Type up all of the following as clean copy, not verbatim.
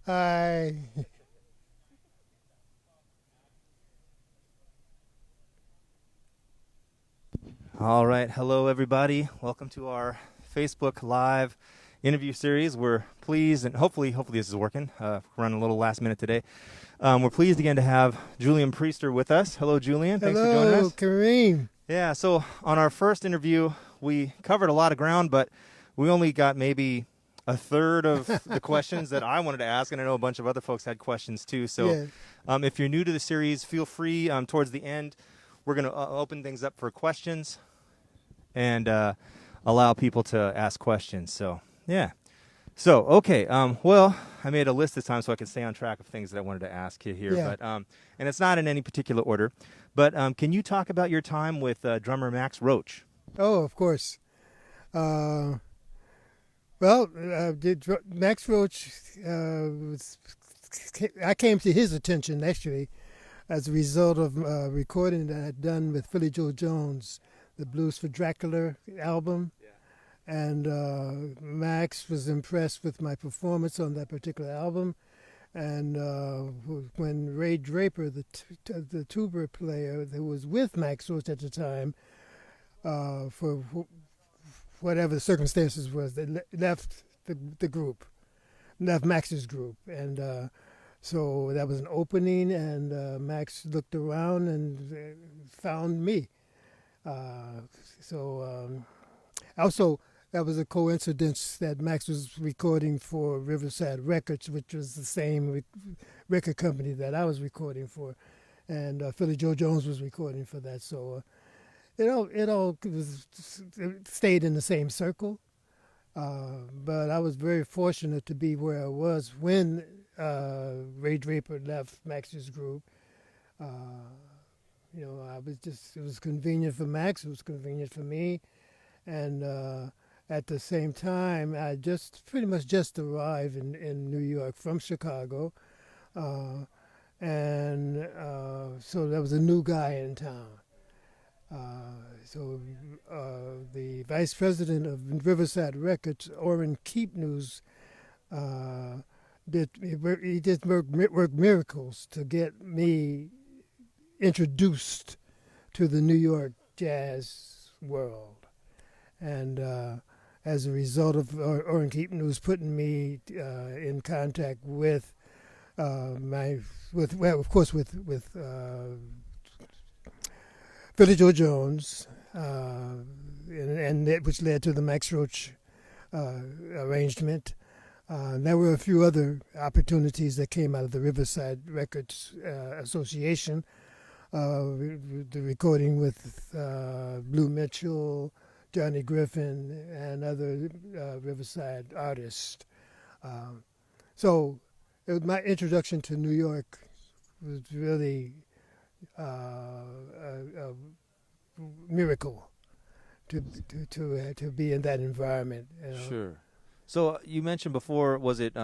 Hi. All right. Hello, everybody. Welcome to our Facebook Live interview series. We're pleased, and hopefully this is working. We're running a little last minute today. We're pleased again to have Julian Priester with us. Hello, Julian. Thanks for joining Hello, us. Kareem. Yeah, so on our first interview, we covered a lot of ground, but we only got maybe a third of the questions that I wanted to ask, and I know a bunch of other folks had questions too. So Yeah. if you're new to the series, feel free towards the end. We're going to open things up for questions and allow people to ask questions. So, yeah. So, okay. Well, I made a list this time so I could stay on track of things that I wanted to ask you here. Yeah. But and it's not in any particular order. But can you talk about your time with drummer Max Roach? Oh, of course. Max Roach I came to his attention, actually, as a result of a recording that I had done with Philly Joe Jones, the Blues for Dracula album. Yeah. And Max was impressed with my performance on that particular album. And when Ray Draper, the tuba player who was with Max Roach at the time, for whatever the circumstances was, they left the group, left Max's group. And so that was an opening, and Max looked around and found me. Also, that was a coincidence that Max was recording for Riverside Records, which was the same record company that I was recording for, and Philly Joe Jones was recording for that. So it all stayed in the same circle. But I was very fortunate to be where I was when Ray Draper left Max's group. It was convenient for Max, it was convenient for me. And at the same time, I pretty much just arrived in New York from Chicago. So there was a new guy in town. The vice president of Riverside Records, Orrin Keepnews, he did work miracles to get me introduced to the New York jazz world. And as a result of Orrin Keepnews putting me in contact with Philly Joe Jones, which led to the Max Roach arrangement. There were a few other opportunities that came out of the Riverside Records Association. The recording with Blue Mitchell, Johnny Griffin, and other Riverside artists. So my introduction to New York was really a miracle to be in that environment. Sure. So you mentioned before, was it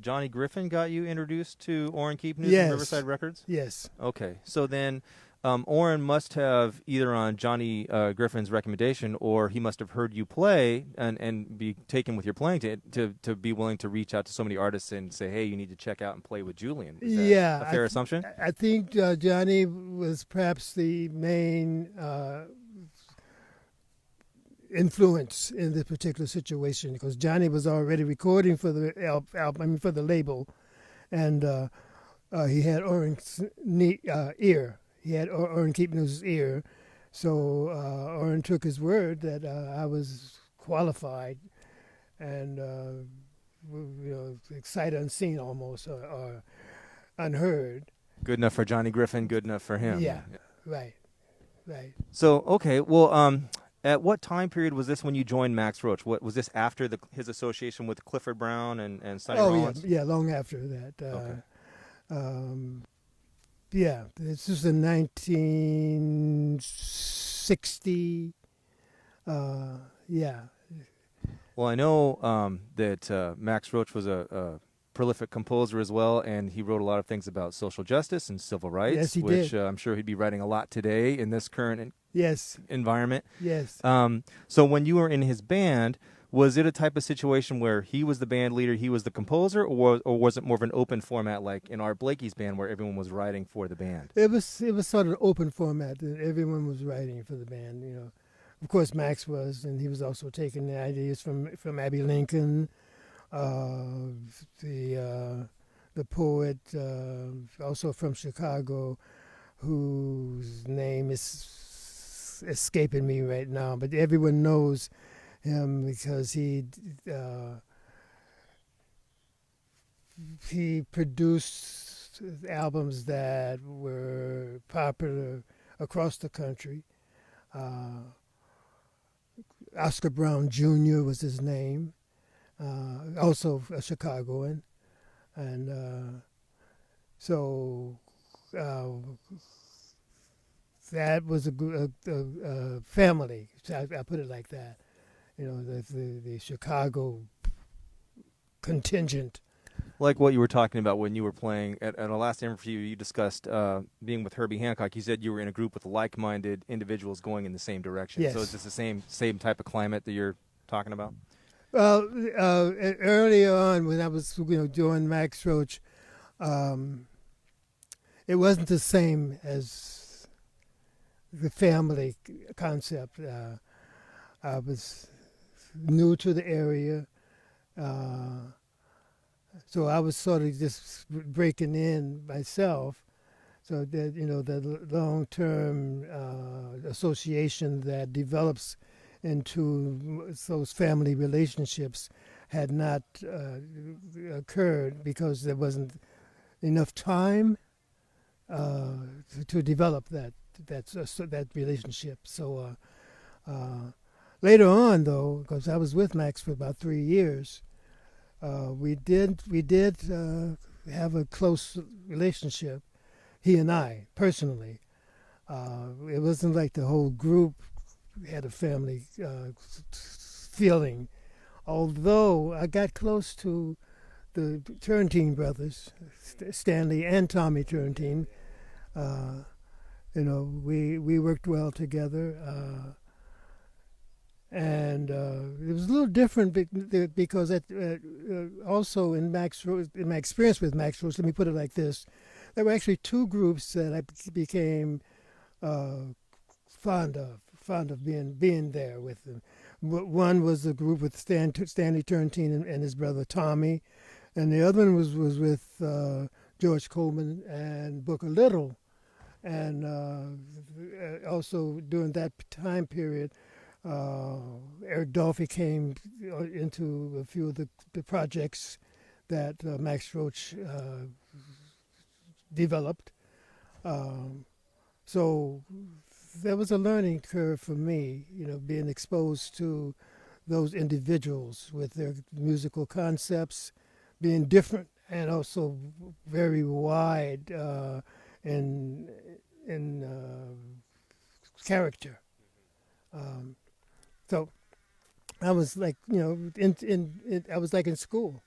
Johnny Griffin got you introduced to Orrin Keepnews and Riverside Records? Yes. Okay. So then Orrin must have either on Johnny Griffin's recommendation, or he must have heard you play and be taken with your playing to be willing to reach out to so many artists and say, hey, you need to check out and play with Julian. Is that a fair assumption? I think Johnny was perhaps the main influence in this particular situation, because Johnny was already recording for the album, for the label, and he had Orrin's ear. He had Orrin Keepnews' ear, so Orrin took his word that I was qualified and sight unseen almost, or unheard. Good enough for Johnny Griffin, good enough for him. Yeah. Right. So, okay, well, at what time period was this when you joined Max Roach? What was this after his association with Clifford Brown and Sonny Rollins? Yeah, long after that. Okay. This was in 1960. Well, I know that Max Roach was a prolific composer as well, and he wrote a lot of things about social justice and civil rights, Yes, he which did. I'm sure he'd be writing a lot today in this current Yes. environment. Yes. So when you were in his band, Was it a type of situation where he was the band leader, he was the composer, or was it more of an open format like in Art Blakey's band where everyone was writing for the band? It was sort of an open format that everyone was writing for the band. Of course Max was, and he was also taking the ideas from Abbey Lincoln, the poet, also from Chicago, whose name is escaping me right now, but everyone knows him because he produced albums that were popular across the country. Oscar Brown Jr. was his name, also a Chicagoan, and so that was a family. I put it like that. The Chicago contingent. Like what you were talking about when you were playing at a last interview, you discussed being with Herbie Hancock. You said you were in a group with like-minded individuals going in the same direction. Yes. So is this the same type of climate that you're talking about? Well, early on when I was doing Max Roach, it wasn't the same as the family concept. I was new to the area, so I was sort of just breaking in myself. So that the long-term association that develops into those family relationships had not occurred because there wasn't enough time to develop that relationship. So later on, though, because I was with Max for about 3 years, we did have a close relationship, he and I personally. It wasn't like the whole group had a family feeling, although I got close to the Turrentine brothers, Stanley and Tommy Turrentine. We worked well together, and it was a little different because also in my experience with Max Roach, let me put it like this: there were actually two groups that I became fond of being there with them. One was a group with Stanley Turrentine and his brother Tommy, and the other one was with George Coleman and Booker Little. And also during that time period, Eric Dolphy came into a few of the projects that Max Roach developed. So there was a learning curve for me, being exposed to those individuals with their musical concepts being different and also very wide in character. So I was like, I was like in school,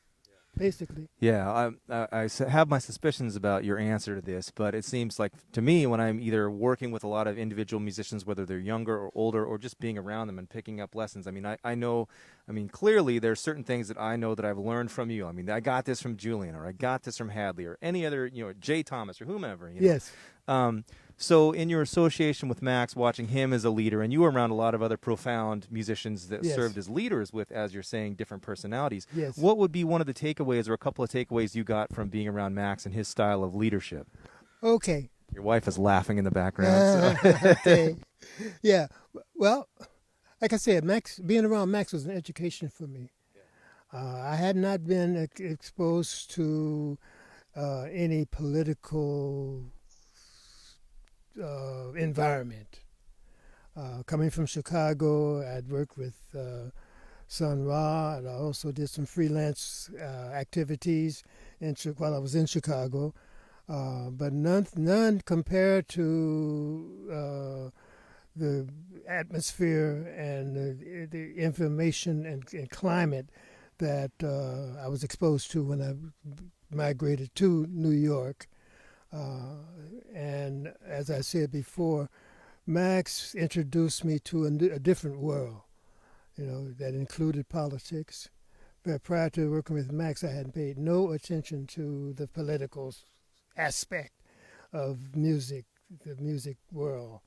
basically. Yeah, I have my suspicions about your answer to this, but it seems like to me when I'm either working with a lot of individual musicians, whether they're younger or older, or just being around them and picking up lessons. I know clearly there's certain things that I know that I've learned from you. I got this from Julian, or I got this from Hadley, or any other, Jay Thomas or whomever. Yes. So in your association with Max, watching him as a leader, and you were around a lot of other profound musicians that Yes. served as leaders with, as you're saying, different personalities. Yes. What would be one of the takeaways or a couple of takeaways you got from being around Max and his style of leadership? Okay. Your wife is laughing in the background. Okay. Yeah. Well, like I said, being around Max was an education for me. I had not been exposed to any political environment. Coming from Chicago, I'd worked with Sun Ra, and I also did some freelance activities while I was in Chicago, but none compared to the atmosphere and the information and climate that I was exposed to when I migrated to New York. And as I said before, Max introduced me to a different world. that included politics. But prior to working with Max, I had paid no attention to the political aspect of music, the music world.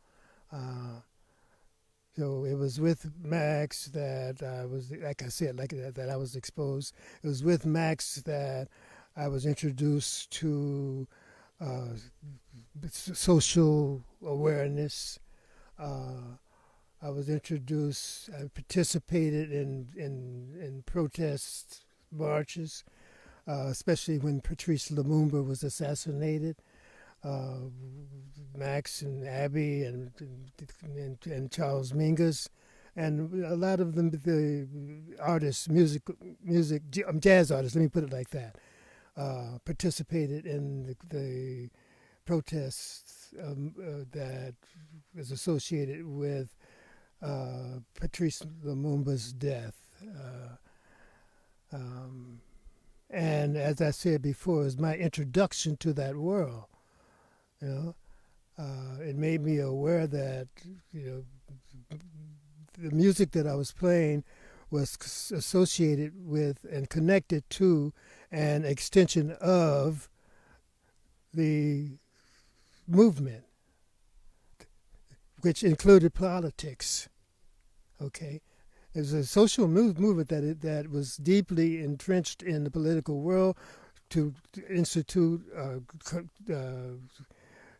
So it was with Max that I was, like I said, that I was exposed. It was with Max that I was introduced to social awareness. I participated in protest marches, especially when Patrice Lumumba was assassinated. Max and Abby and Charles Mingus, and a lot of them, the artists, jazz artists, let me put it like that, participated in the protests that was associated with Patrice Lumumba's death. And as I said before, it was my introduction to that world. It made me aware that the music that I was playing was associated with and connected to an extension of the movement, which included politics. Okay, it was a social movement that was deeply entrenched in the political world to institute,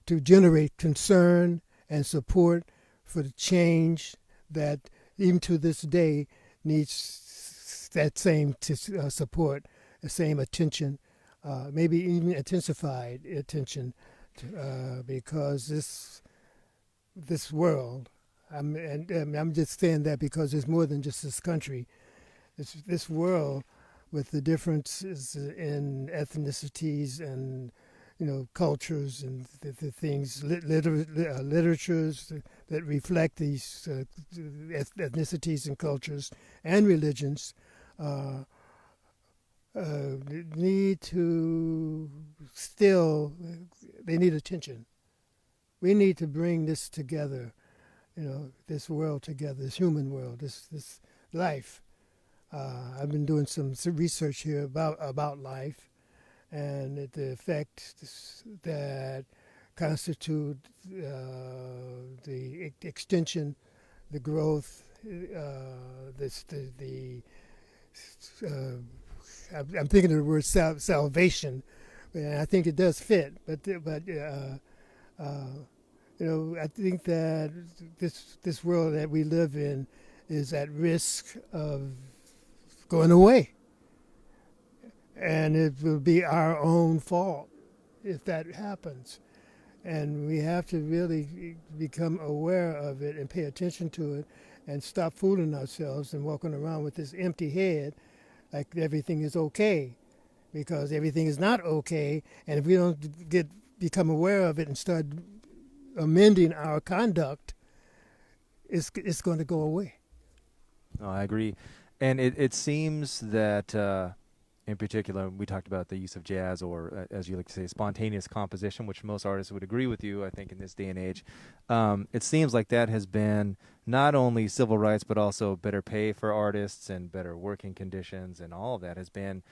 to generate concern and support for the change that even to this day needs that same support, the same attention, maybe even intensified attention, because this world, I'm just saying that because there's more than just this country. It's this world with the differences in ethnicities and cultures and the things, literatures that reflect these ethnicities and cultures and religions they need attention. We need to bring this together, this world together, this human world, this life. I've been doing some research here about life and the effects that constitute the extension, the growth, I'm thinking of the word salvation, and I think it does fit. But I think that this world that we live in is at risk of going away. And it will be our own fault if that happens. And we have to really become aware of it and pay attention to it and stop fooling ourselves and walking around with this empty head like everything is okay, because everything is not okay. And if we don't become aware of it and start amending our conduct, it's going to go away. No, I agree. And it seems that in particular, we talked about the use of jazz, or as you like to say, spontaneous composition, which most artists would agree with you, I think, in this day and age. It seems like that has been not only civil rights, but also better pay for artists and better working conditions, and all of that has been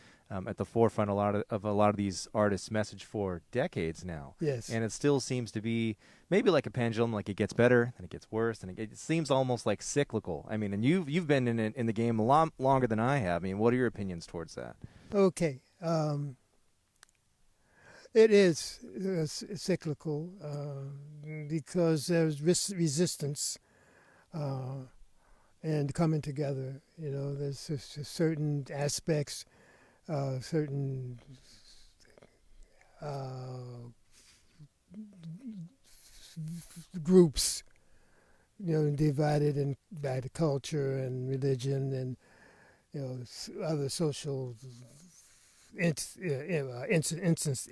at the forefront of a lot of these artists' message for decades now. Yes. And it still seems to be maybe like a pendulum, like it gets better, then it gets worse, and it seems almost like cyclical. I mean, and you've been in the game a lot longer than I have. I mean, what are your opinions towards that? Okay. It is cyclical because there's resistance and coming together. There's certain aspects, certain groups, divided by the culture and religion and other social instances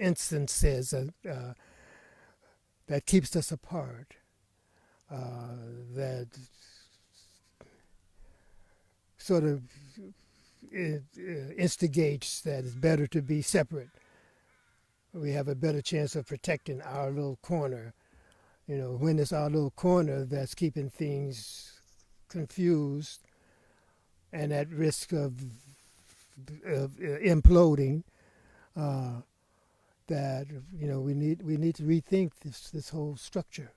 that keeps us apart, that sort of instigates that it's better to be separate. We have a better chance of protecting our little corner. When it's our little corner that's keeping things confused and at risk of imploding, that we need to rethink this whole structure.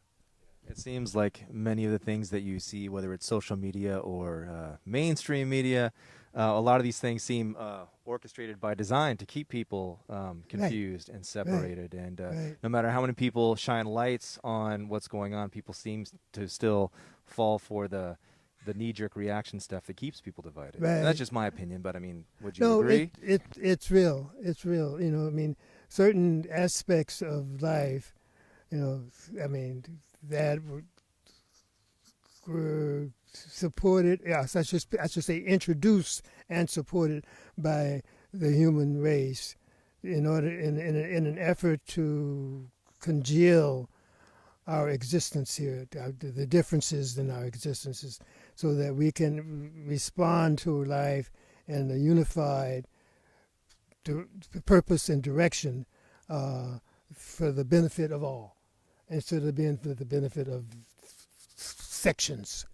It seems like many of the things that you see, whether it's social media or mainstream media, a lot of these things seem orchestrated by design to keep people confused and separated. Right. And no matter how many people shine lights on what's going on, people seem to still fall for the knee-jerk reaction stuff that keeps people divided. Right. And that's just my opinion, but I mean, would you agree? It's real. It's real. I mean, certain aspects of life, I mean, that were supported, I should say introduced and supported by the human race in an effort to congeal our existence here, the differences in our existences, so that we can respond to life in a unified purpose and direction for the benefit of all, instead of being for the benefit of sections.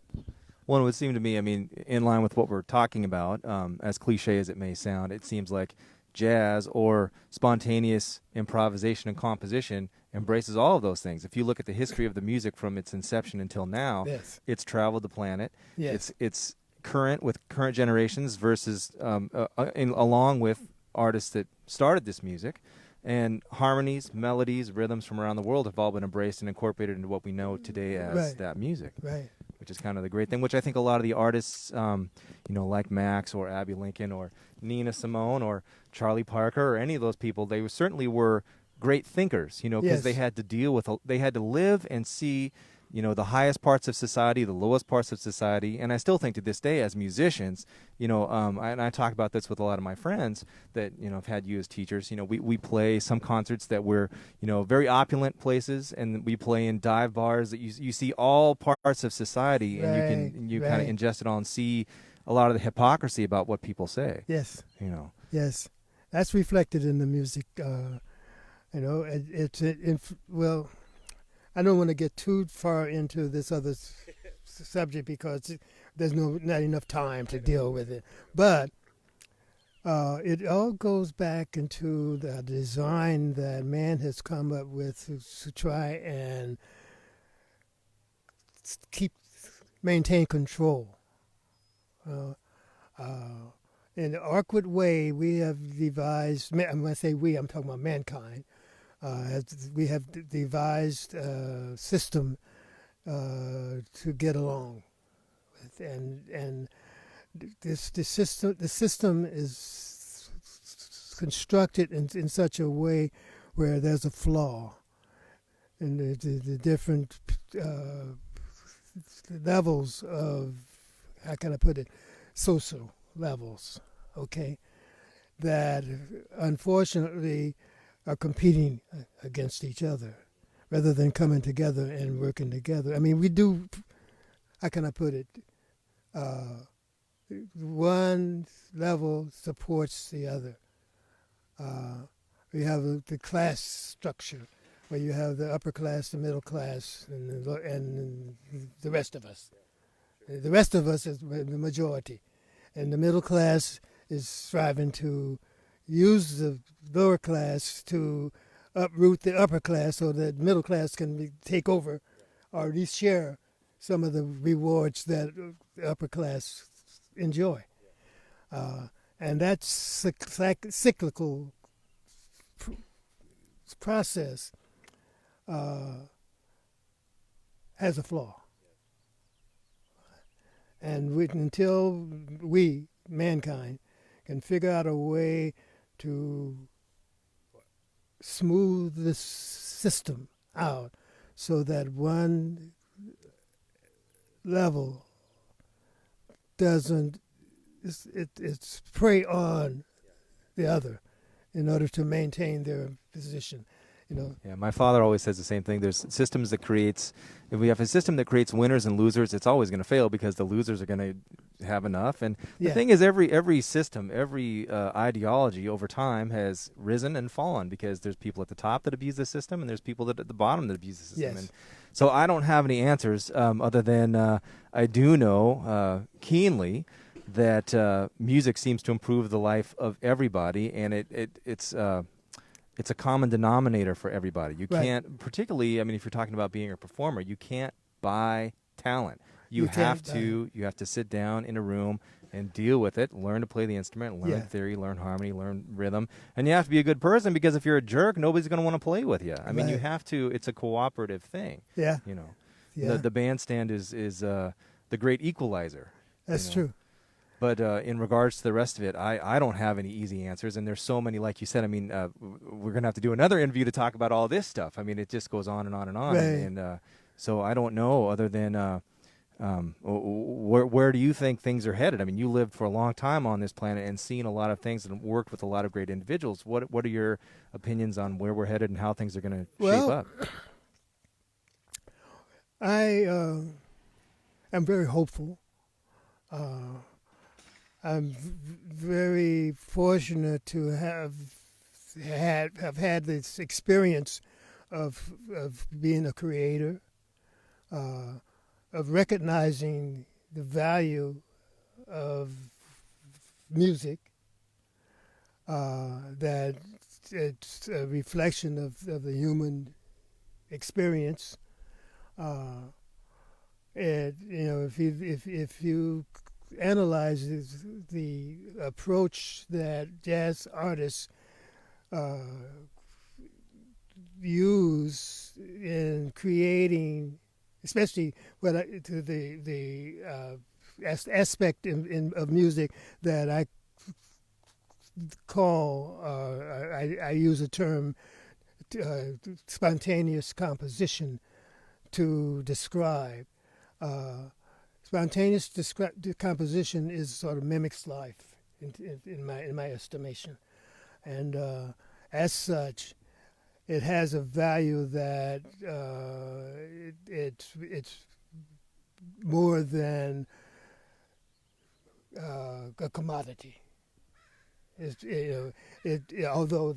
Well, it would seem to me, I mean, in line with what we're talking about, as cliche as it may sound, it seems like jazz or spontaneous improvisation and composition embraces all of those things. If you look at the history of the music from its inception until now, yes, it's traveled the planet. Yes. It's current with current generations versus along with artists that started this music. And harmonies, melodies, rhythms from around the world have all been embraced and incorporated into what we know today as that music. Right. Which is kind of the great thing, which I think a lot of the artists, like Max or Abbey Lincoln or Nina Simone or Charlie Parker or any of those people, they certainly were great thinkers, because Yes. they had to deal with, they had to live and see, the highest parts of society, the lowest parts of society. And I still think to this day as musicians, and I talk about this with a lot of my friends that, have had you as teachers, we play some concerts that were, very opulent places, and we play in dive bars that you see all parts of society, and you kind of ingest it all and see a lot of the hypocrisy about what people say. Yes. Yes. That's reflected in the music. Well, I don't want to get too far into this other subject because there's not enough time to deal with it. But it all goes back into the design that man has come up with to try and maintain control. In an awkward way, we have devised, when I say we, I'm talking about mankind, we have devised a system to get along with, and the system is constructed in such a way where there's a flaw in the different levels of, how can I put it, social levels, okay, that unfortunately are competing against each other rather than coming together and working together. I mean, we do, how can I put it, one level supports the other. We have the class structure where you have the upper class, the middle class, and the rest of us. The rest of us is the majority. And the middle class is striving to use the lower class to uproot the upper class so that middle class can take over or at least share some of the rewards that the upper class enjoy. And that cyclical process has a flaw. And until we, mankind, can figure out a way to smooth this system out so that one level doesn't it's prey on the other in order to maintain their position. Yeah, my father always says the same thing. There's systems that creates, if we have a system that creates winners and losers, it's always going to fail because the losers are going to have enough. And the thing is, every system, every ideology over time has risen and fallen because there's people at the top that abuse the system and there's people that at the bottom that abuse the system. Yes. And so I don't have any answers other than I do know keenly that music seems to improve the life of everybody, and it's a common denominator for everybody. You Right. can't, particularly, I mean, if you're talking about being a performer, you can't buy talent. You can't have to sit down in a room and deal with it, learn to play the instrument, learn Yeah. theory, learn harmony, learn rhythm, and you have to be a good person, because if you're a jerk, nobody's going to want to play with you. I mean, you Right. have to. It's a cooperative thing. Yeah. You know, Yeah. the bandstand is the great equalizer. That's you know. true. But in regards to the rest of it, I don't have any easy answers, and there's so many, like you said. I mean, we're going to have to do another interview to talk about all this stuff. I mean, it just goes on and on and on. Right. And so I don't know, other than where do you think things are headed? I mean, you lived for a long time on this planet and seen a lot of things and worked with a lot of great individuals. What are your opinions on where we're headed and how things are going to shape up? I am very hopeful. I'm very fortunate to have had this experience of being a creator, of recognizing the value of music, that it's a reflection of the human experience. And if you analyze the approach that jazz artists use in creating, especially to the aspect of music that I call, I use a term, spontaneous composition to describe. Spontaneous composition is sort of mimics life in my estimation, and as such, it has a value that it's more than a commodity. Although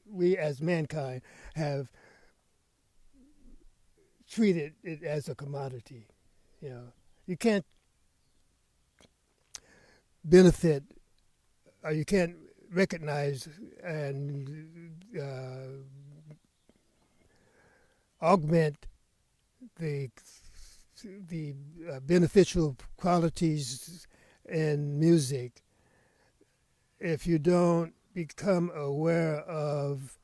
we as mankind have treated it as a commodity. You can't benefit, or you can't recognize and augment the beneficial qualities in music if you don't become aware of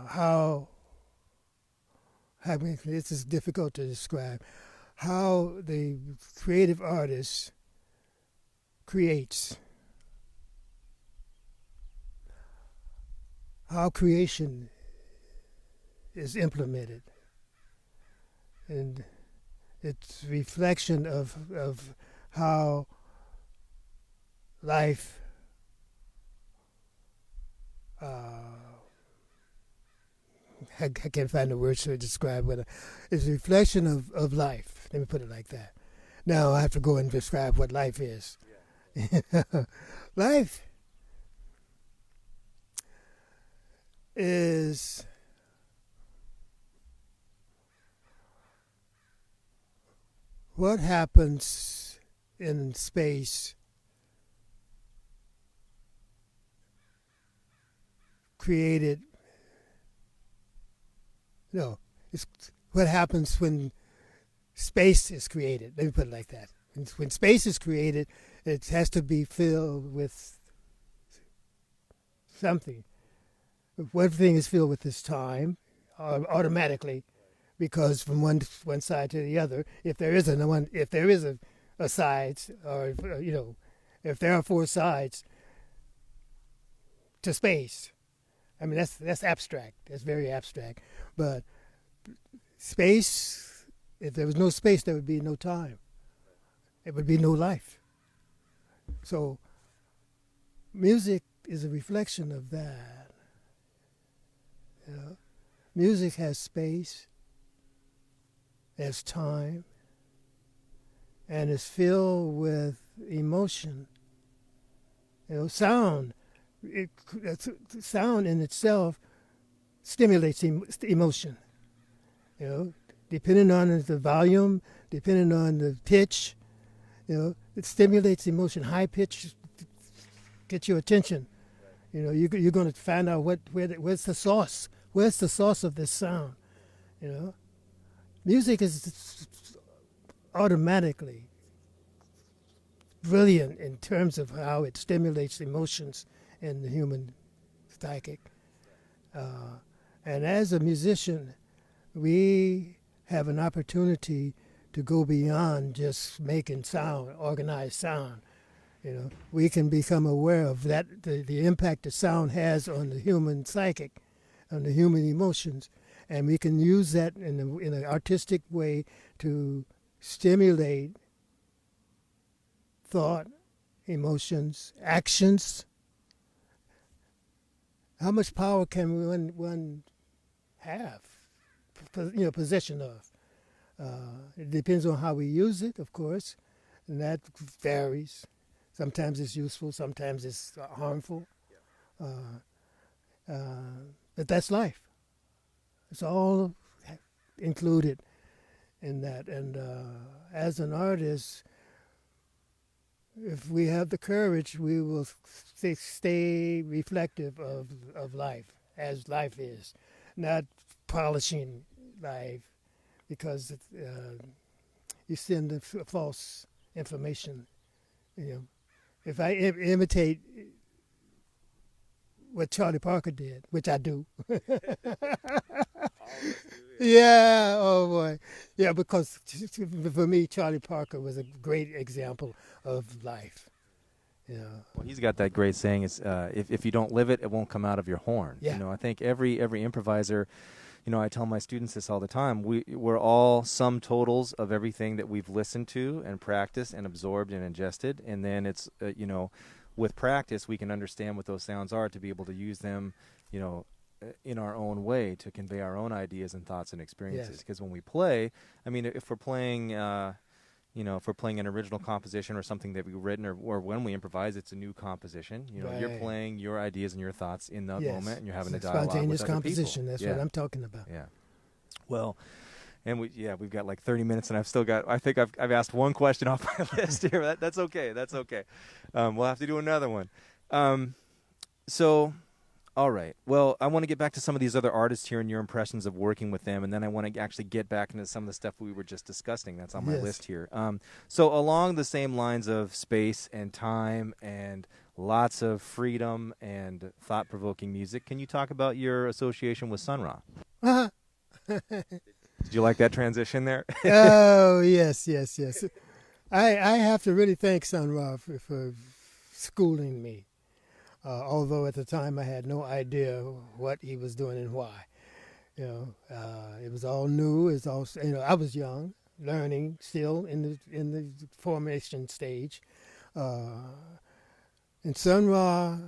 how, I mean, this is difficult to describe, how the creative artist creates, how creation is implemented, and it's reflection of how life I can't find the words to describe what it's a reflection of life. Let me put it like that. Now I have to go and describe what life is. Yeah. Life is what happens in space created. No, it's what happens when space is created. Let me put it like that. When space is created, it has to be filled with something. If one thing is filled with this time, automatically, because from one side to the other, if there is a side, or if there are four sides to space, I mean that's abstract. That's very abstract. But space, if there was no space, there would be no time. It would be no life. So music is a reflection of that. Music has space, has time, and is filled with emotion. Sound. Sound in itself stimulates emotion. depending on the volume, depending on the pitch, it stimulates emotion. High pitch gets your attention. You're going to find out where's the source. Where's the source of this sound? Music is automatically brilliant in terms of how it stimulates emotions in the human psychic. And as a musician, we have an opportunity to go beyond just making sound, organized sound. We can become aware of that, the impact the sound has on the human psychic, on the human emotions, and we can use that in an artistic way to stimulate thought, emotions, actions. How much power can one have, possession of? It depends on how we use it, of course, and that varies. Sometimes it's useful, sometimes it's harmful. But that's life. It's all included in that. And as an artist, if we have the courage, we will stay reflective of life, as life is, not polishing life, because you send the false information. If I imitate what Charlie Parker did, which I do. Yeah, oh boy. Yeah, because for me, Charlie Parker was a great example of life. Well, he's got that great saying, is if you don't live it, it won't come out of your horn. Yeah. I think every improviser, I tell my students this all the time, we're all sum totals of everything that we've listened to and practiced and absorbed and ingested. And then it's, with practice, we can understand what those sounds are to be able to use them, in our own way to convey our own ideas and thoughts and experiences. Because when we play, if we're playing, if we're playing an original composition or something that we've written, or when we improvise, it's a new composition. Right. You're playing your ideas and your thoughts in that moment, and you're having a It's dialogue spontaneous with other composition. people. That's what I'm talking about. Yeah. Well, and we've got like 30 minutes, and I think I've asked one question off my list here. That's okay. That's okay. We'll have to do another one. All right. Well, I want to get back to some of these other artists here and your impressions of working with them, and then I want to actually get back into some of the stuff we were just discussing. That's on my list here. So along the same lines of space and time and lots of freedom and thought-provoking music, can you talk about your association with Sun Ra? Did you like that transition there? Oh, yes. I have to really thank Sun Ra for schooling me. Although at the time I had no idea what he was doing and why. It was all new. It's all, I was young, learning still in the formation stage. And Sun Ra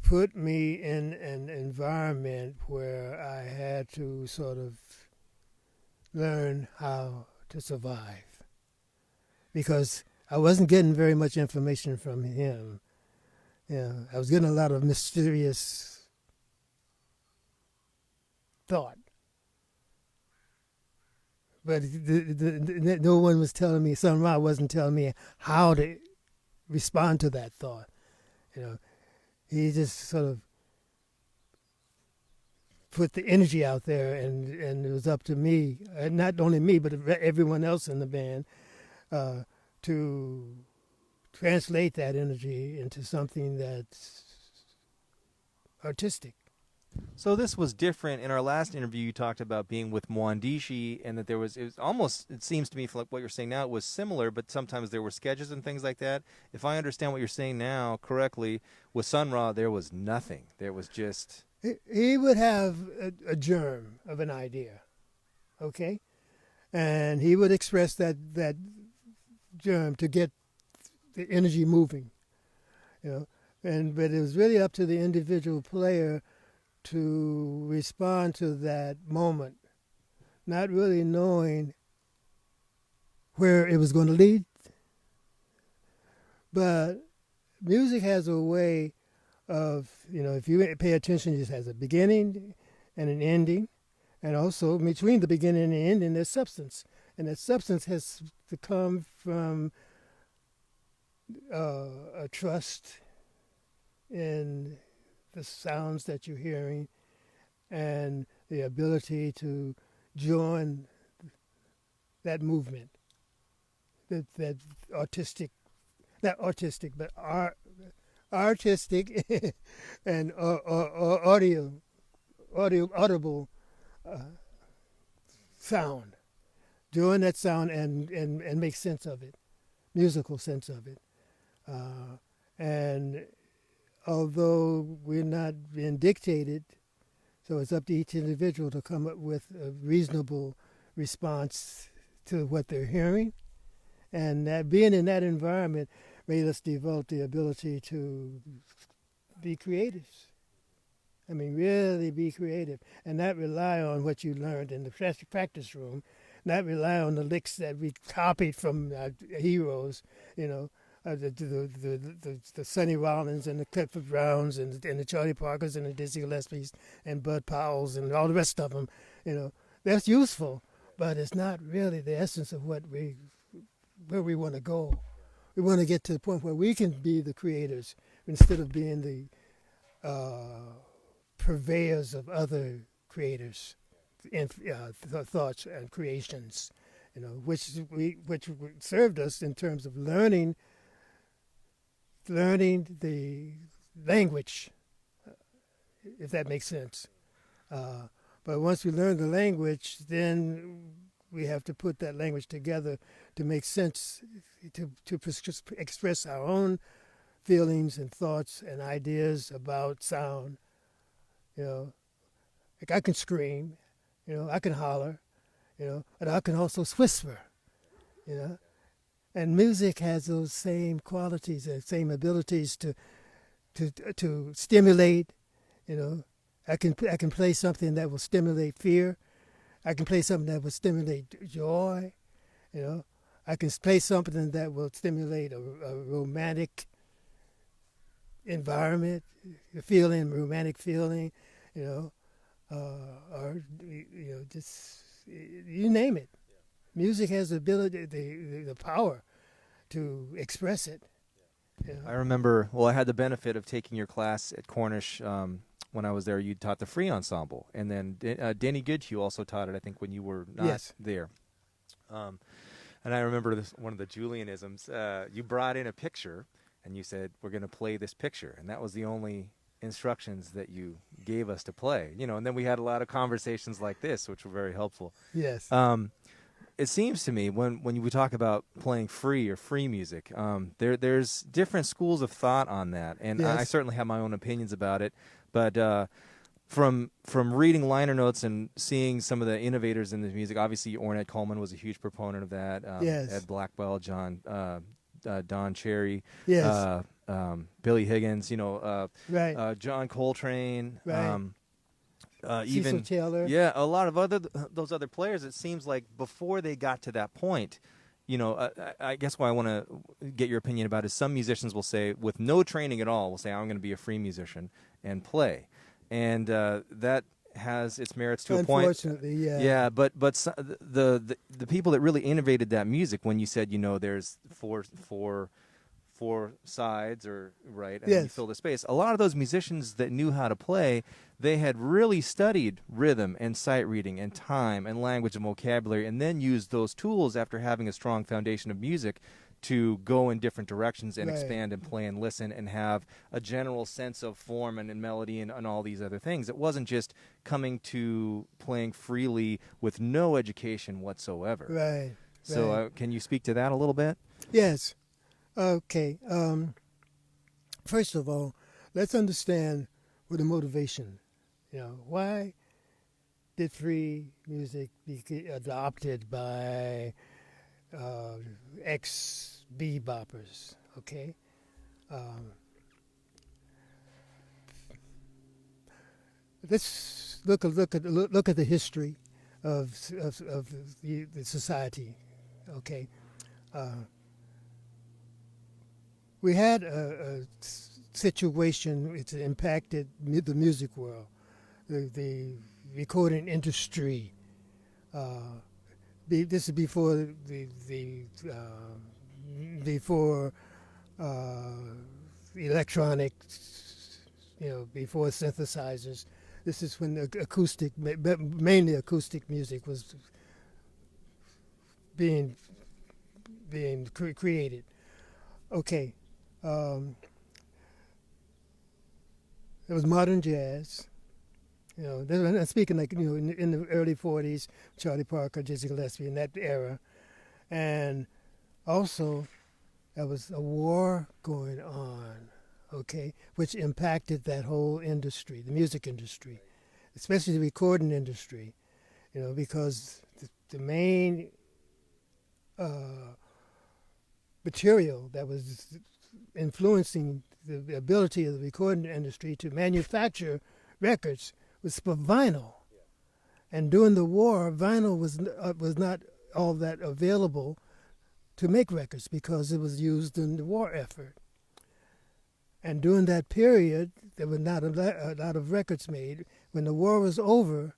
put me in an environment where I had to sort of learn how to survive, because I wasn't getting very much information from him. I was getting a lot of mysterious thought. But no one was telling me, Sun Ra wasn't telling me how to respond to that thought. He just sort of put the energy out there, and it was up to me, and not only me, but everyone else in the band, to translate that energy into something that's artistic. So this was different. In our last interview, you talked about being with Mwandishi, and that it seems to me, for like what you're saying now, it was similar, but sometimes there were sketches and things like that. If I understand what you're saying now correctly, with Sun Ra, there was nothing. There was just... He would have a germ of an idea, okay? And he would express that germ to get the energy moving, but it was really up to the individual player to respond to that moment, not really knowing where it was going to lead. But music has a way of, if you pay attention, it has a beginning and an ending, And also between the beginning and the ending, there's substance. And that substance has to come from a trust in the sounds that you're hearing and the ability to join that movement, that artistic, not artistic, but artistic and audible sound. Join that sound and make sense of it, musical sense of it. And although we're not being dictated, so it's up to each individual to come up with a reasonable response to what they're hearing. And that being in that environment made us develop the ability to be creatives. I mean, really be creative and not rely on what you learned in the practice room, not rely on the licks that we copied from heroes, you know, the Sonny Rollins and the Clifford Browns and the Charlie Parkers and the Dizzy Gillespies and Bud Powells and all the rest of them, you know. That's useful, but it's not really the essence of where we want to go. We want to get to the point where we can be the creators instead of being the purveyors of other creators and thoughts and creations, you know, which served us in terms of learning the language, if that makes sense. But once we learn the language, then we have to put that language together to make sense, to express our own feelings and thoughts and ideas about sound. You know, like I can scream, you know, I can holler, you know, and I can also whisper, you know. And music has those same qualities, the same abilities to stimulate, you know. I can play something that will stimulate fear. I can play something that will stimulate joy, you know. I can play something that will stimulate a romantic environment, romantic feeling, you know, or you know, just you name it. Music has the ability, the power to express it. You know? I remember, well, I had the benefit of taking your class at Cornish when I was there. You taught the free ensemble, and then Danny Goodhue also taught it, I think, when you were not there. And I remember one of the Julianisms. You brought in a picture, and you said, we're going to play this picture, and that was the only instructions that you gave us to play. You know, and then we had a lot of conversations like this, which were very helpful. Yes. It seems to me when we talk about playing free or free music, there's different schools of thought on that, and yes. I certainly have my own opinions about it. But from reading liner notes and seeing some of the innovators in the music, obviously Ornette Coleman was a huge proponent of that. Yes. Ed Blackwell, Don Cherry, yes. Billy Higgins, you know, right. John Coltrane. Right. Even Taylor. Yeah, a lot of those other players. It seems like before they got to that point, you know, I guess what I want to get your opinion about is some musicians will say, with no training at all, will say, I'm going to be a free musician and play, and that has its merits to a point. Unfortunately, yeah. Yeah, but the people that really innovated that music, when you said, you know, there's four sides, or right, and yes. you fill the space. A lot of those musicians that knew how to play, they had really studied rhythm and sight reading and time and language and vocabulary, and then used those tools after having a strong foundation of music to go in different directions and right. expand and play and listen and have a general sense of form and melody and all these other things. It wasn't just coming to playing freely with no education whatsoever. Right. So right. Can you speak to that a little bit? Yes. Okay. First of all, let's understand what the motivation. You know, why did free music be adopted by ex-beboppers? Okay. Let's look at the history of the society. Okay. We had a situation which impacted the music world. The recording industry. This is before before electronics, before synthesizers. This is when the mainly acoustic music was being created. Okay. There was modern jazz. I'm speaking like, in the early 40s, Charlie Parker, Dizzy Gillespie, in that era. And also, there was a war going on, okay, which impacted that whole industry, the music industry, especially the recording industry, because the main material that was influencing the ability of the recording industry to manufacture records was for vinyl. And during the war, vinyl was not all that available to make records because it was used in the war effort. And during that period, there were not a lot of records made. When the war was over,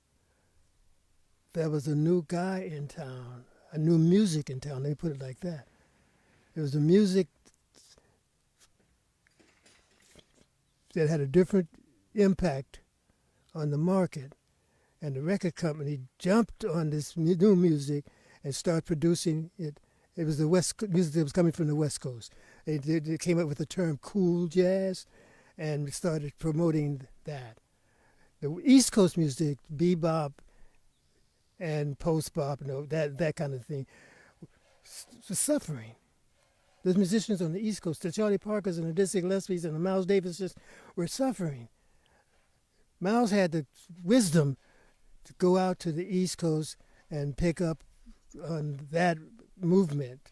there was a new guy in town, a new music in town. Let me put it like that. It was a music that had a different impact on the market, and the record company jumped on this new music and started producing it. It was the music that was coming from the West Coast. They came up with the term cool jazz and started promoting that. The East Coast music, bebop and post-bop, that kind of thing, was suffering. Those musicians on the East Coast, the Charlie Parkers and the Dizzy Gillespies and the Miles Davises, were suffering. Miles had the wisdom to go out to the East Coast and pick up on that movement,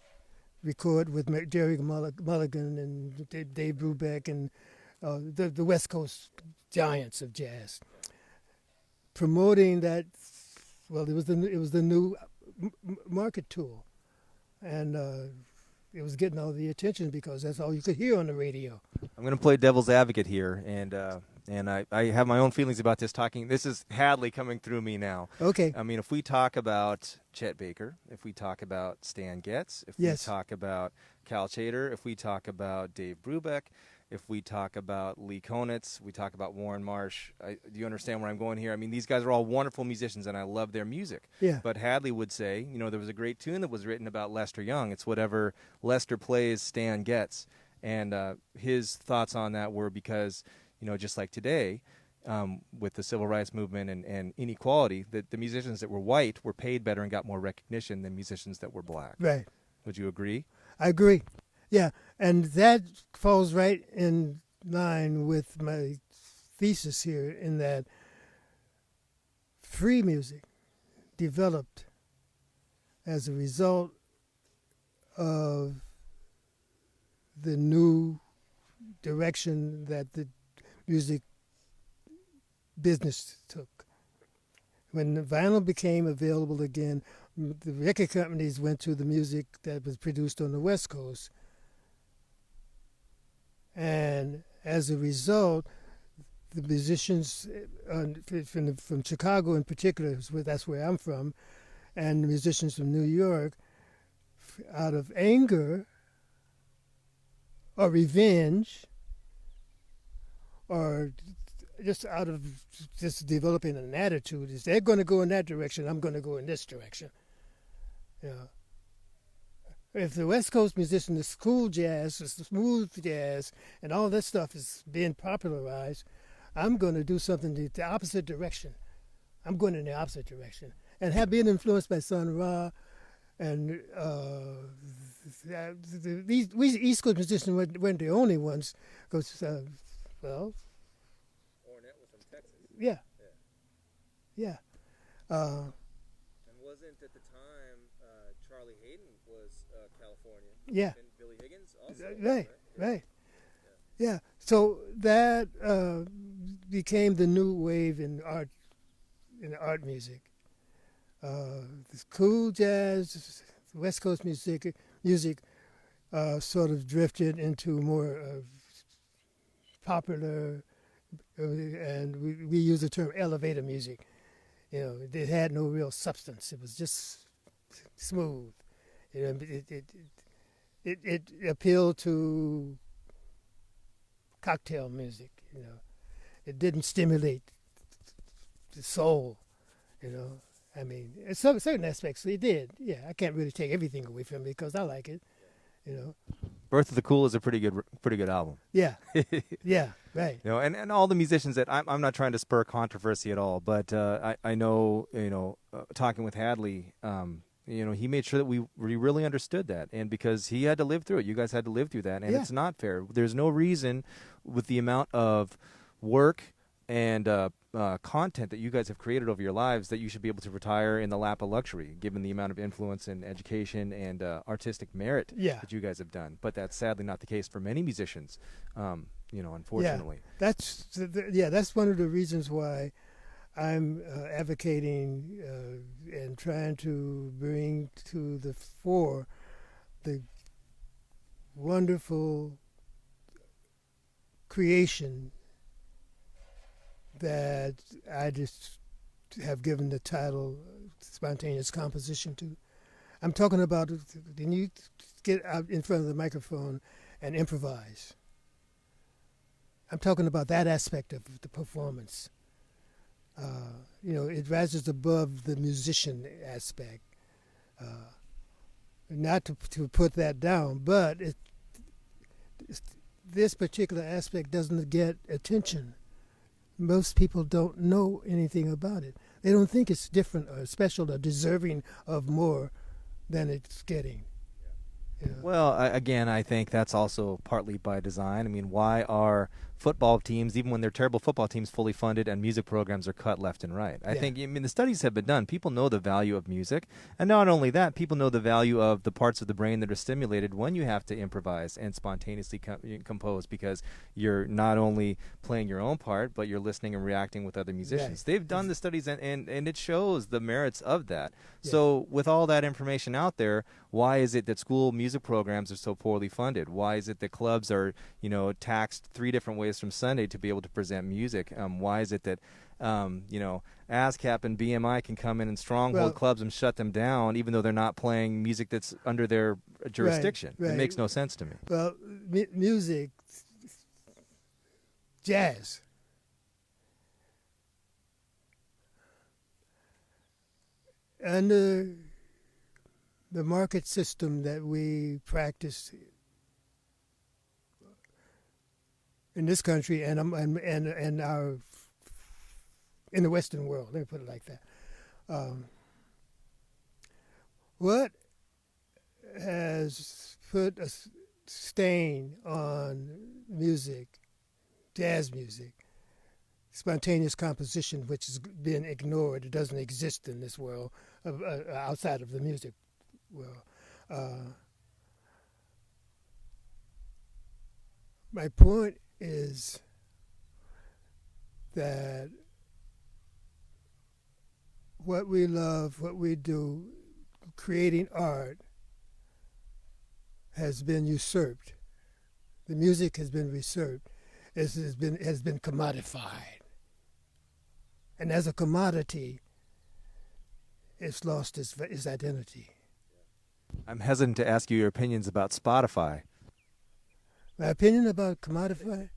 record with Jerry Mulligan and Dave Brubeck and the West Coast giants of jazz, promoting that. Well, it was the new market tool, and it was getting all the attention because that's all you could hear on the radio. I'm going to play devil's advocate here, and I have my own feelings about this. This is Hadley coming through me now. Okay. I mean, if we talk about Chet Baker, if we talk about Stan Getz, if we talk about Cal Tjader, if we talk about Dave Brubeck, if we talk about Lee Konitz, we talk about Warren Marsh. Do you understand where I'm going here? I mean, these guys are all wonderful musicians, and I love their music. Yeah. But Hadley would say, there was a great tune that was written about Lester Young. It's whatever Lester plays, Stan gets. And his thoughts on that were because, just like today, with the civil rights movement and inequality, that the musicians that were white were paid better and got more recognition than musicians that were black. Right. Would you agree? I agree. Yeah, and that falls right in line with my thesis here, in that free music developed as a result of the new direction that the music business took. When the vinyl became available again, the record companies went to the music that was produced on the West Coast. And as a result, the musicians from Chicago in particular, that's where I'm from, and the musicians from New York, out of anger or revenge, or just out of just developing an attitude, is they're going to go in that direction, I'm going to go in this direction. If the West Coast musician, the cool jazz, the smooth jazz, and all that stuff is being popularized, I'm going to do something the opposite direction. I'm going in the opposite direction. And have been influenced by Sun Ra, and these East Coast musicians weren't the only ones, because, Ornette was from Texas. Yeah. Yeah. And wasn't at the time Charlie Hayden was California? Yeah. And Billy Higgins also. Right. Yeah. So that became the new wave in art music. This cool jazz, West Coast music sort of drifted into more popular, and we use the term elevator music. You know, it had no real substance. It was just smooth. You know, it appealed to cocktail music. You know, it didn't stimulate the soul. You know, I mean, in some certain aspects it did. Yeah, I can't really take everything away from it because I like it. You know, Birth of the Cool is a pretty good album. Yeah, yeah, right. You know, and all the musicians that I'm not trying to spur controversy at all, but I know, you know, talking with Hadley, you know, he made sure that we really understood that, and because he had to live through it, you guys had to live through that, and Yeah. it's not fair. There's no reason with the amount of work and content that you guys have created over your lives that you should be able to retire in the lap of luxury, given the amount of influence and education and artistic merit Yeah. that you guys have done. But that's sadly not the case for many musicians, you know, unfortunately. Yeah, that's one of the reasons why I'm advocating and trying to bring to the fore the wonderful creation that I just have given the title spontaneous composition to. I'm talking about when you get out in front of the microphone and improvise. I'm talking about that aspect of the performance. You know, it rises above the musician aspect. Not to put that down, but this particular aspect doesn't get attention. Most people don't know anything about it. They don't think it's different or special or deserving of more than it's getting. You know? Well, again, I think that's also partly by design. I mean, why are football teams, even when they're terrible football teams, fully funded and music programs are cut left and right? I think, I mean, the studies have been done. People know the value of music. And not only that, people know the value of the parts of the brain that are stimulated when you have to improvise and spontaneously compose, because you're not only playing your own part, but you're listening and reacting with other musicians. Right. They've done the studies, and it shows the merits of that. Yeah. So with all that information out there, why is it that school music programs are so poorly funded? Why is it that clubs are, you know, taxed 3 different ways from Sunday to be able to present music? Why is it that, you know, ASCAP and BMI can come in and stronghold clubs and shut them down, even though they're not playing music that's under their jurisdiction? Right. It makes no sense to me. Well, music, jazz, under the market system that we practice in this country and our in the Western world, let me put it like that. What has put a stain on music, jazz music, spontaneous composition, which has been ignored? It doesn't exist in this world outside of the music world. My point is that what we love, what we do, creating art, has been usurped. The music has been usurped. It has been commodified, and as a commodity, it's lost its identity. I'm hesitant to ask you your opinions about Spotify. My opinion about commodify?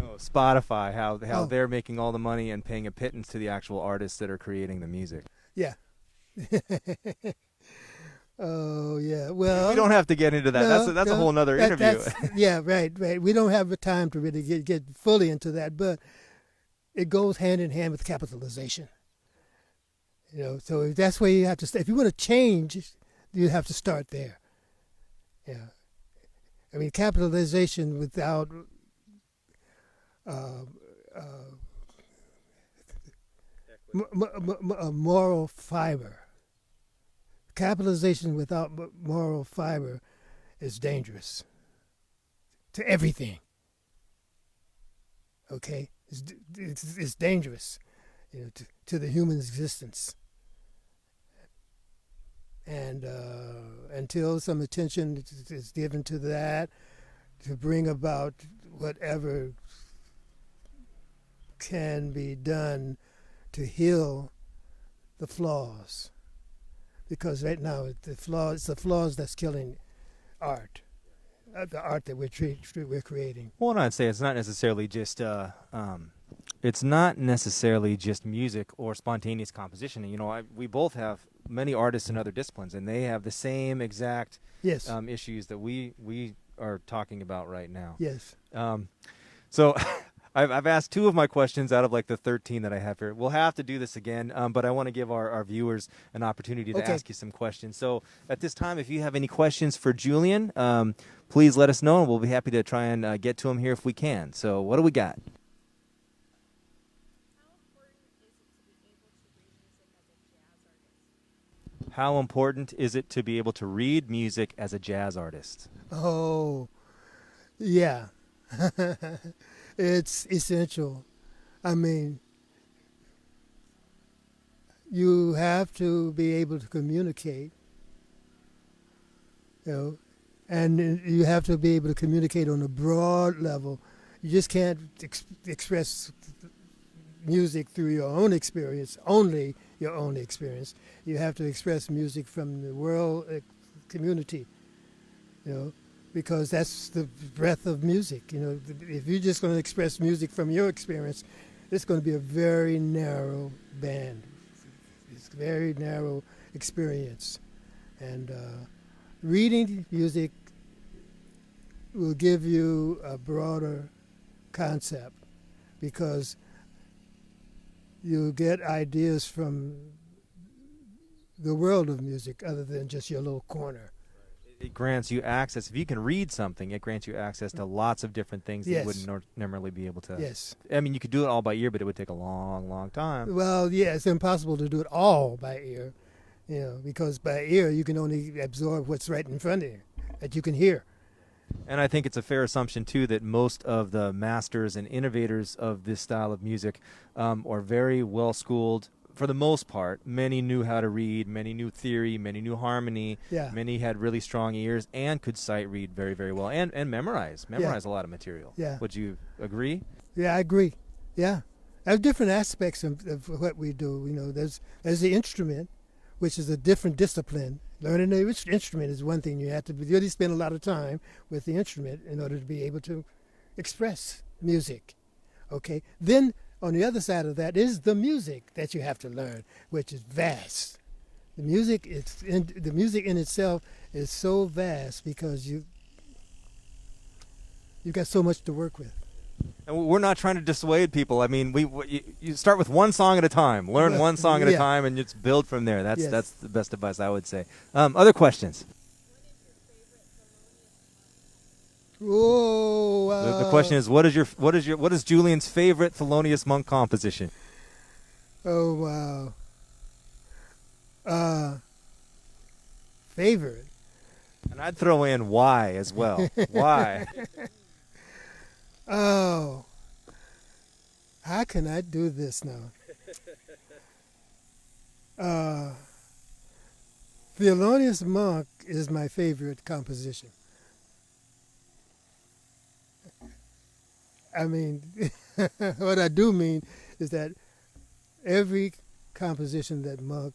No, Spotify, how they're making all the money and paying a pittance to the actual artists that are creating the music. Yeah. Oh, yeah. Well, we don't have to get into that. That's a whole other interview. Yeah, right. We don't have the time to really get fully into that, but it goes hand in hand with capitalization. You know, so that's where you have to start. If you want to change, you have to start there. Yeah. I mean, capitalization without moral fiber. Capitalization without moral fiber is dangerous to everything. Okay, it's dangerous, you know, to the human existence. And until some attention is given to that, to bring about whatever can be done to heal the flaws, because right now it's the flaws that's killing art, the art that we're creating. Well, and I'd say it's not necessarily just music or spontaneous composition. You know, we both have many artists in other disciplines, and they have the same exact Yes. issues that we are talking about right now. Yes. So I've asked 2 of my questions out of like the 13 that I have here. We'll have to do this again, but I want to give our viewers an opportunity to ask you some questions. So at this time, if you have any questions for Julian, please let us know, and we'll be happy to try and get to him here if we can. So what do we got? How important is it to be able to read music as a jazz artist? Oh, yeah. It's essential. I mean, you have to be able to communicate, you know, and you have to be able to communicate on a broad level. You just can't express music through your own experience, only your own experience. You have to express music from the world community, you know, because that's the breadth of music. You know, if you're just going to express music from your experience, it's going to be a very narrow band. It's a very narrow experience. And reading music will give you a broader concept, because you'll get ideas from the world of music other than just your little corner. It grants you access. If you can read something, it grants you access to lots of different things that you wouldn't normally be able to. Yes. I mean, you could do it all by ear, but it would take a long, long time. Well, yeah, it's impossible to do it all by ear, you know, because by ear you can only absorb what's right in front of you, that you can hear. And I think it's a fair assumption, too, that most of the masters and innovators of this style of music are very well-schooled. For the most part, many knew how to read, many knew theory, many knew harmony, many had really strong ears and could sight read very, very well, and memorize a lot of material. Yeah. Would you agree? Yeah, I agree. Yeah. There's different aspects of what we do. You know, there's the instrument, which is a different discipline. Learning the instrument is one thing. You have to really spend a lot of time with the instrument in order to be able to express music. Okay. Then on the other side of that is the music that you have to learn, which is vast. The music in itself is so vast because you got so much to work with. And we're not trying to dissuade people. I mean, you start with one song at a time. Learn one song at a time, and just build from there. That's the best advice I would say. Other questions? Oh, the question is, what is Julian's favorite Thelonious Monk composition? Oh, wow. Favorite. And I'd throw in why as well. Why? Oh, how can I do this now? Thelonious Monk is my favorite composition. I mean, what I do mean is that every composition that Monk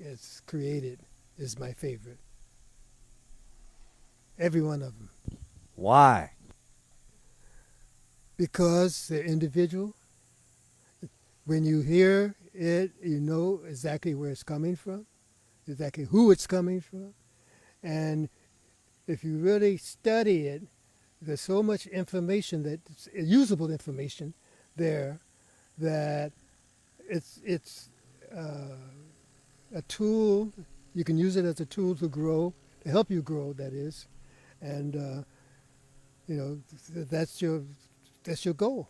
has created is my favorite. Every one of them. Why? Because they're individual. When you hear it, you know exactly where it's coming from, exactly who it's coming from. And if you really study it, there's so much information, that's usable information there, that it's a tool. You can use it as a tool to grow, to help you grow, that is. And, you know, that's your goal.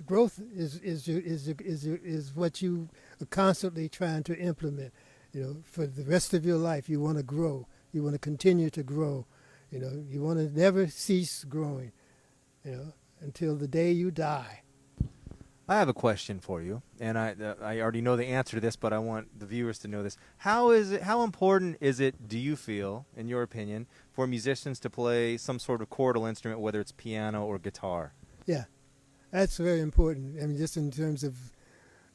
Growth is what you are constantly trying to implement. You know, for the rest of your life, you want to grow. You want to continue to grow. You know, you want to never cease growing. You know, until the day you die. I have a question for you, and I already know the answer to this, but I want the viewers to know this. How important is it, do you feel, in your opinion, for musicians to play some sort of chordal instrument, whether it's piano or guitar? Yeah, that's very important. I mean, just in terms of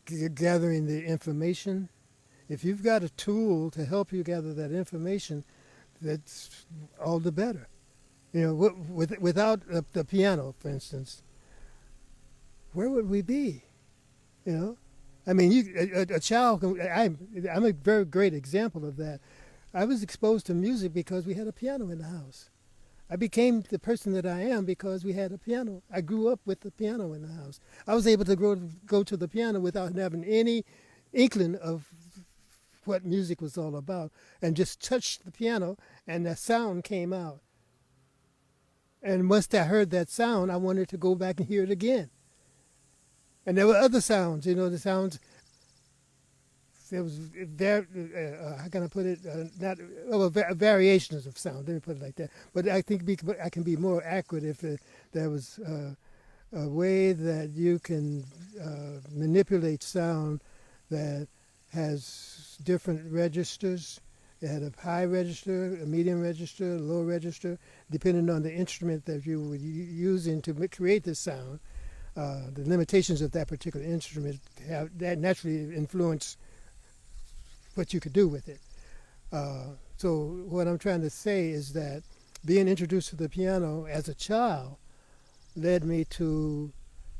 gathering the information, If you've got a tool to help you gather that information, that's all the better. Without the piano, for instance, where would we be? I mean, a child. I'm a very great example of that. I was exposed to music because we had a piano in the house. I became the person that I am because we had a piano. I grew up with the piano in the house. I was able to go to the piano without having any inkling of what music was all about, and just touched the piano, and the sound came out. And once I heard that sound, I wanted to go back and hear it again. And there were other sounds, the sounds. There was how can I put it? Variations of sound. Let me put it like that. But I think I can be more accurate if there was a way that you can manipulate sound that has different registers. It had a high register, a medium register, a low register, depending on the instrument that you were using to create the sound. The limitations of that particular instrument that naturally influence what you could do with it. So what I'm trying to say is that being introduced to the piano as a child led me to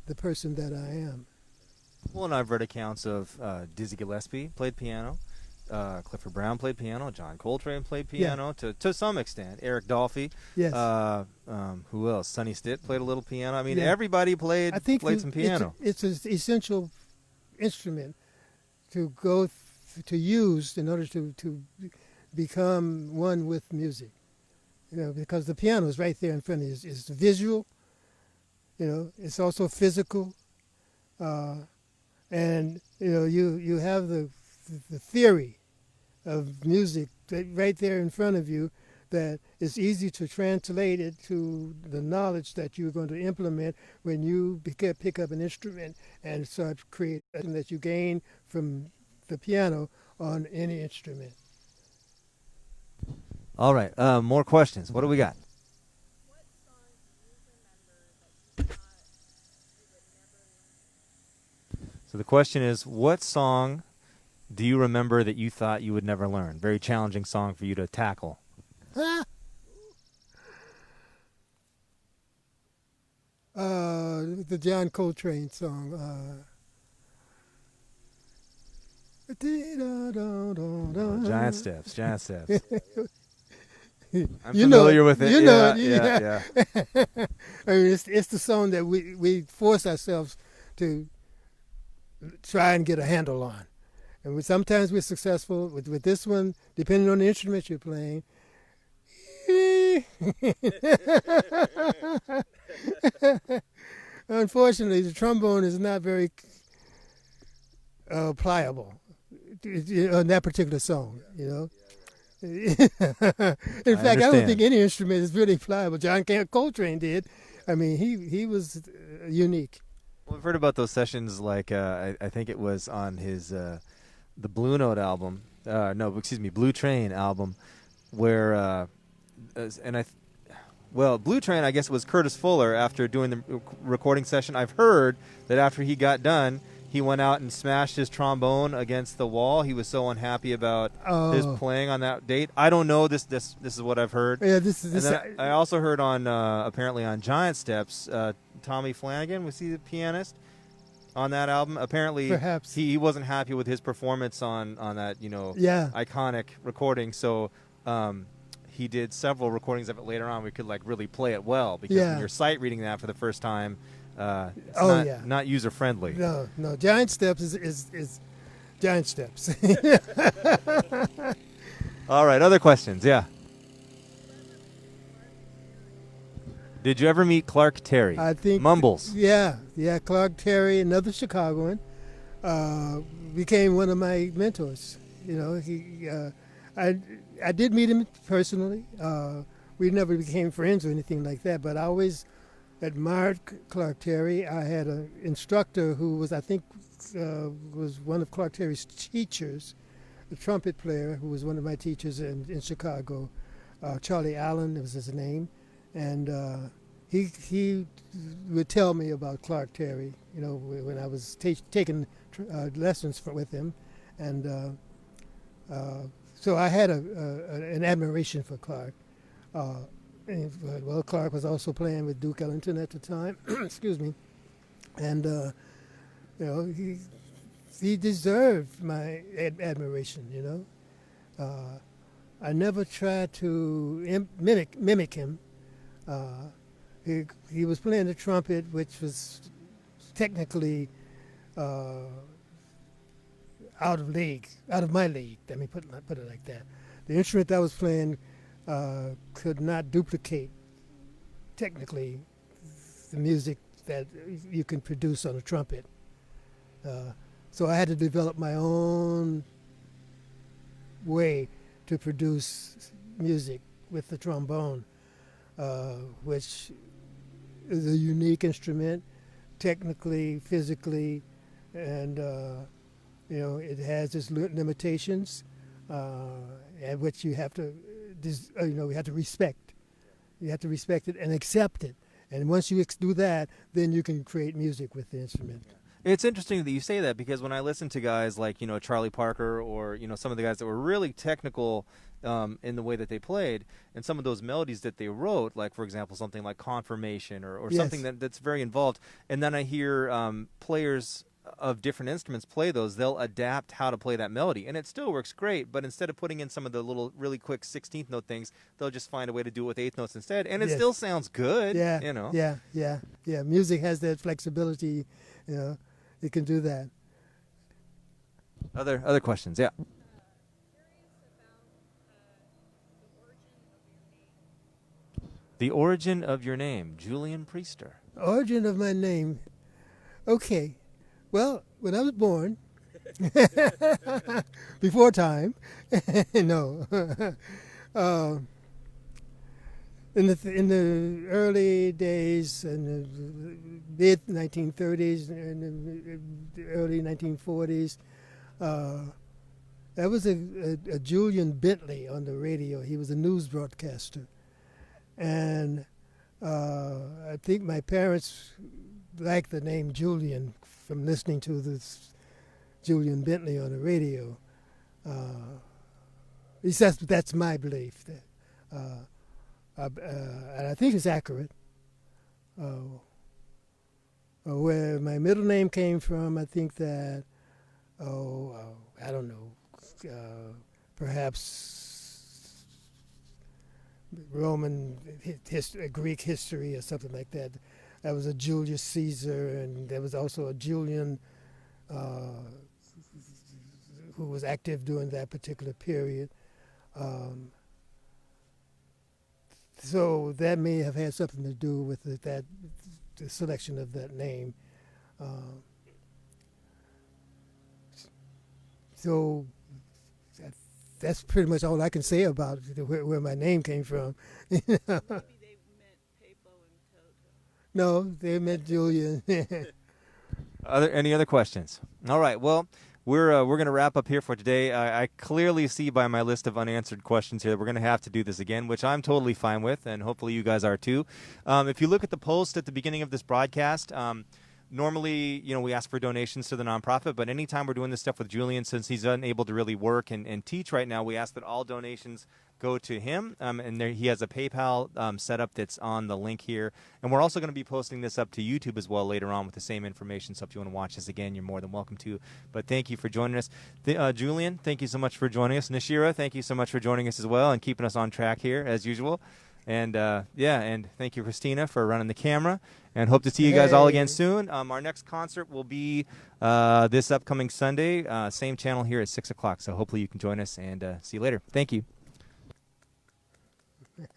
the person that I am. Well, and I've read accounts of Dizzy Gillespie played piano, Clifford Brown played piano, John Coltrane played piano to some extent, Eric Dolphy. Yes. Who else? Sonny Stitt played a little piano. I mean, everybody played some piano. It's an essential instrument to go to use in order to become one with music. Because the piano is right there in front of you. It's visual. It's also physical. And you have the theory of music right there in front of you, that it's easy to translate it to the knowledge that you're going to implement when you pick up an instrument and start creating that you gain from the piano on any instrument. All right, more questions. What do we got? So the question is, what song do you remember that you thought you would never learn? Very challenging song for you to tackle. The John Coltrane song. Giant Steps. Giant Steps. I'm You know familiar with it. You know it. Yeah. I mean, it's the song that we force ourselves to try and get a handle on. And sometimes we're successful. With this one, depending on the instrument you're playing. Unfortunately, the trombone is not very pliable on that particular song, In fact, I don't think any instrument is really pliable. John Coltrane did. I mean, he was unique. Well, we've heard about those sessions, like I think it was on his the Blue Note album. Blue Train album, where Blue Train, I guess it was Curtis Fuller after doing the recording session. I've heard that after he got done, he went out and smashed his trombone against the wall. He was so unhappy about his playing on that date. I don't know. This is what I've heard. Yeah, I also heard on apparently on Giant Steps, Tommy Flanagan, was he the pianist on that album? Apparently, perhaps he wasn't happy with his performance on that iconic recording. So he did several recordings of it later on. We could really play it well, because when you're sight reading that for the first time, it's not user friendly. No. Giant Steps is Giant Steps. All right, other questions? Yeah. Did you ever meet Clark Terry? I think Mumbles. Yeah. Clark Terry, another Chicagoan, became one of my mentors. I did meet him personally. We never became friends or anything like that, but I always admired Clark Terry. I had an instructor who was, I think, was one of Clark Terry's teachers, a trumpet player who was one of my teachers in Chicago. Charlie Allen was his name, and he would tell me about Clark Terry. When I was taking lessons with him, and So I had an admiration for Clark. Well, Clark was also playing with Duke Ellington at the time. Excuse me, and he deserved my admiration. I never tried to mimic him. He was playing the trumpet, which was technically out of my league. Let me put it like that. The instrument I was playing could not duplicate technically the music that you can produce on a trumpet. So I had to develop my own way to produce music with the trombone, which is a unique instrument, technically, physically, and it has its limitations, and which you have to, we have to respect. You have to respect it and accept it. And once you do that, then you can create music with the instrument. It's interesting that you say that, because when I listen to guys like, Charlie Parker, or, some of the guys that were really technical in the way that they played, and some of those melodies that they wrote, like, for example, something like Confirmation or Yes. something that's very involved, and then I hear players of different instruments play those, they'll adapt how to play that melody, and it still works great, but instead of putting in some of the little really quick 16th note things, they'll just find a way to do it with 8th notes instead, and it Yes. still sounds good. Yeah. Music has that flexibility. It can do that. Other questions? Yeah. The origin of your name, Julian Priester. Origin of my name. Okay. Well, when I was born, before time, no. In the early days, in the mid 1930s and the early 1940s, there was a Julian Bentley on the radio. He was a news broadcaster, and I think my parents liked the name Julian from listening to this Julian Bentley on the radio. At least that's my belief. And I think it's accurate. Where my middle name came from, I think that, I don't know, perhaps Roman Greek history or something like that. There was a Julius Caesar, and there was also a Julian who was active during that particular period. So that may have had something to do with the selection of that name. So that's pretty much all I can say about where my name came from. Maybe they meant Pepo and Toto. No, they meant Julian. Any other questions? All right. Well, we're going to wrap up here for today. I clearly see by my list of unanswered questions here that we're going to have to do this again, which I'm totally fine with, and hopefully you guys are too. If you look at the post at the beginning of this broadcast, normally, we ask for donations to the nonprofit, but anytime we're doing this stuff with Julian, since he's unable to really work and teach right now, we ask that all donations go to him, and he has a PayPal set up that's on the link here. And we're also going to be posting this up to YouTube as well later on with the same information, so if you want to watch this again, you're more than welcome to. But thank you for joining us. Julian, thank you so much for joining us. Nashira, thank you so much for joining us as well and keeping us on track here as usual. And and thank you, Christina, for running the camera. And hope to see you guys all again soon. Our next concert will be this upcoming Sunday, same channel here at 6 o'clock. So hopefully you can join us, and see you later. Thank you.